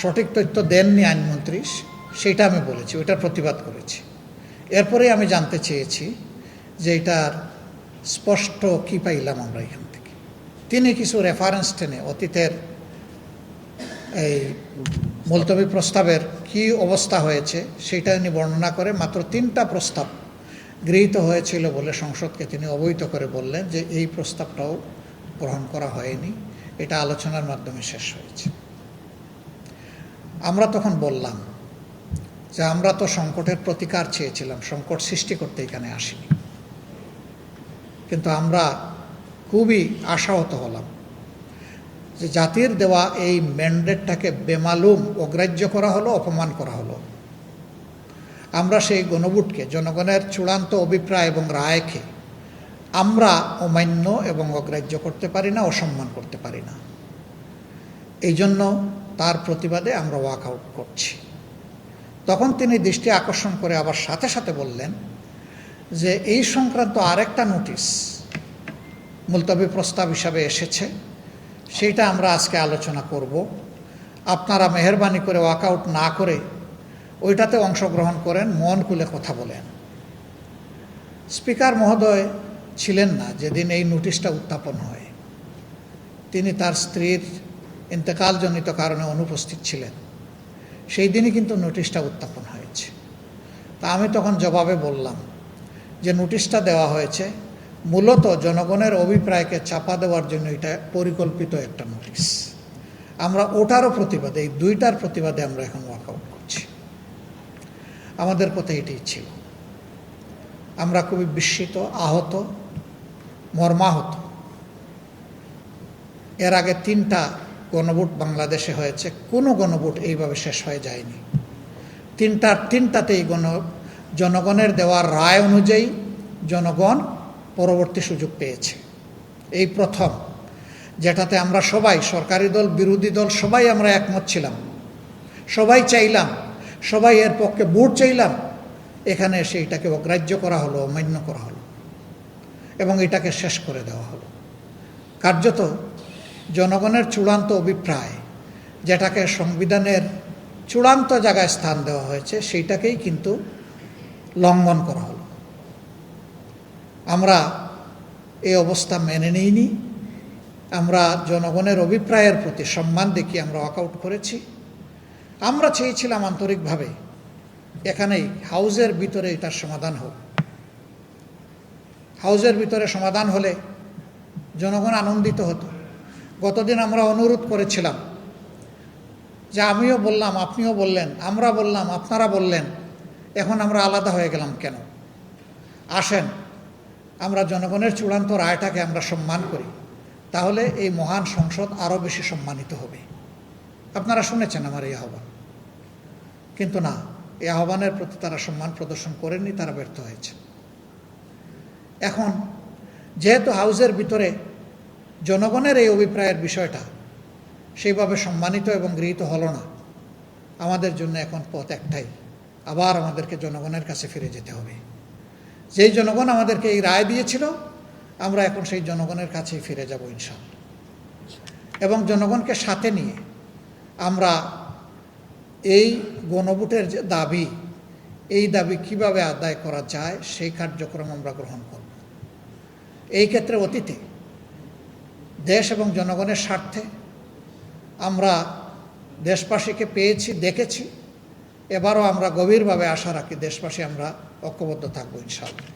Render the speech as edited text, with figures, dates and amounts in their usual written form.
সঠিক তথ্য দেননি আইনমন্ত্রী, সেটা আমি বলেছি, ওইটার প্রতিবাদ করেছি। এরপরে আমি জানতে চেয়েছি যে এটার স্পষ্ট কী পাইলাম আমরা এখান থেকে। তিনি কিছু রেফারেন্স টেনে অতীতের এই মুলতবি প্রস্তাবের কি অবস্থা হয়েছে সেটা উনি বর্ণনা করে মাত্র 3টা প্রস্তাব গৃহীত হয়েছিল বলে সংসদকে তিনি অবহিত করে বললেন যে এই প্রস্তাবটাও গ্রহণ করা হয়নি, এটা আলোচনার মাধ্যমে শেষ হয়েছে। আমরা তখন বললাম যে আমরা তো সংকটের প্রতিকার চেয়েছিলাম, সংকট সৃষ্টি করতে এখানে আসিনি। কিন্তু আমরা খুবই আশাহত হলাম যে জাতির দেওয়া এই ম্যান্ডেটটাকে বেমালুম অগ্রাহ্য করা হলো, অপমান করা হলো। আমরা সেই গণভোটকে, জনগণের চূড়ান্ত অভিপ্রায় এবং রায়কে আমরা অমান্য এবং অগ্রাহ্য করতে পারি না, অসম্মান করতে পারি না। এই জন্য তার প্রতিবাদে আমরা ওয়াকআউট করছি। তখন তিনি দৃষ্টি আকর্ষণ করে আবার সাথে সাথে বললেন যে এই সংক্রান্ত আরেকটা নোটিশ মুলতবি প্রস্তাব হিসাবে এসেছে, সেইটা আমরা আজকে আলোচনা করব। আপনারা মেহেরবানি করে ওয়াকআউট না করে ওইটাতে অংশগ্রহণ করেন, মন খুলে কথা বলেন। স্পিকার মহোদয় ছিলেন না যেদিন এই নোটিশটা উত্থাপন হয়, তিনি তার স্ত্রীর ইন্তেকালজনিত কারণে অনুপস্থিত ছিলেন। সেই দিনই কিন্তু নোটিশটা উত্থাপন হয়েছে। তা আমি তখন জবাবে বললাম যে নোটিশটা দেওয়া হয়েছে মূলত জনগণের অভিপ্রায়কে চাপা দেওয়ার জন্য, এটা পরিকল্পিত একটা নোটিশ। আমরা ওটারও প্রতিবাদে, এই দুইটার প্রতিবাদে আমরা এখন ওয়াকআউট করছি। আমাদের কথা এটাই ছিল। আমরা খুবই বিস্মিত, আহত, মর্মাহত। এর আগে 3টা গণভোট বাংলাদেশে হয়েছে, কোনো গণভোট এইভাবে শেষ হয়ে যায়নি। তিনটাতেই জনগণের দেওয়ার রায় অনুযায়ী জনগণ পরবর্তী সুযোগ পেয়েছে। এই প্রথম, যেটাতে আমরা সবাই, সরকারি দল, বিরোধী দল, সবাই আমরা একমত ছিলাম, সবাই চাইলাম, সবাই এর পক্ষে ভোট চাইলাম। এখানে এসে এটাকে অগ্রাহ্য করা হলো, অমান্য করা হলো এবং এটাকে শেষ করে দেওয়া হলো। কার্যত জনগণের চূড়ান্ত অভিপ্রায়, যেটাকে সংবিধানের চূড়ান্ত জায়গায় স্থান দেওয়া হয়েছে, সেইটাকেই কিন্তু লঙ্ঘন করা হলো। আমরা এই অবস্থা মেনে নিইনি। আমরা জনগণের অভিপ্রায়ের প্রতি সম্মান দেখিয়ে আমরা ওয়াকআউট করেছি। আমরা চেয়েছিলাম আন্তরিকভাবে এখানেই হাউজের ভিতরে এটার সমাধান হোক। হাউজের ভিতরে সমাধান হলে জনগণ আনন্দিত হতো। গতদিন আমরা অনুরোধ করেছিলাম যে আমিও বললাম, আপনিও বললেন, আমরা বললাম, আপনারা বললেন, এখন আমরা আলাদা হয়ে গেলাম কেন? আসেন আমরা জনগণের চূড়ান্ত রায়টাকে আমরা সম্মান করি, তাহলে এই মহান সংসদ আরও বেশি সম্মানিত হবে। আপনারা শুনেছেন আমার এই আহ্বান, কিন্তু না, এই আহ্বানের প্রতি তারা সম্মান প্রদর্শন করেননি, তারা ব্যর্থ হয়েছে। এখন যেহেতু হাউজের ভিতরে জনগণের এই অভিপ্রায়ের বিষয়টা সেইভাবে সম্মানিত এবং গৃহীত হলো না, আমাদের জন্য এখন পথ একটাই, আবার আমাদেরকে জনগণের কাছে ফিরে যেতে হবে। যেই জনগণ আমাদেরকে এই রায় দিয়েছিল, আমরা এখন সেই জনগণের কাছেই ফিরে যাব ইনশাআল্লাহ। এবং জনগণকে সাথে নিয়ে আমরা এই গণভোটের যে দাবি, এই দাবি কিভাবে আদায় করা যায় সেই কার্যক্রম আমরা গ্রহণ করব। এই ক্ষেত্রে অতীতে দেশ এবং জনগণের স্বার্থে আমরা দেশবাসীকে পেয়েছি, দেখেছি। এবারও আমরা গভীরভাবে আশা রাখি দেশবাসী আমরা ঐক্যবদ্ধ থাকবো ইনশাআল্লাহ।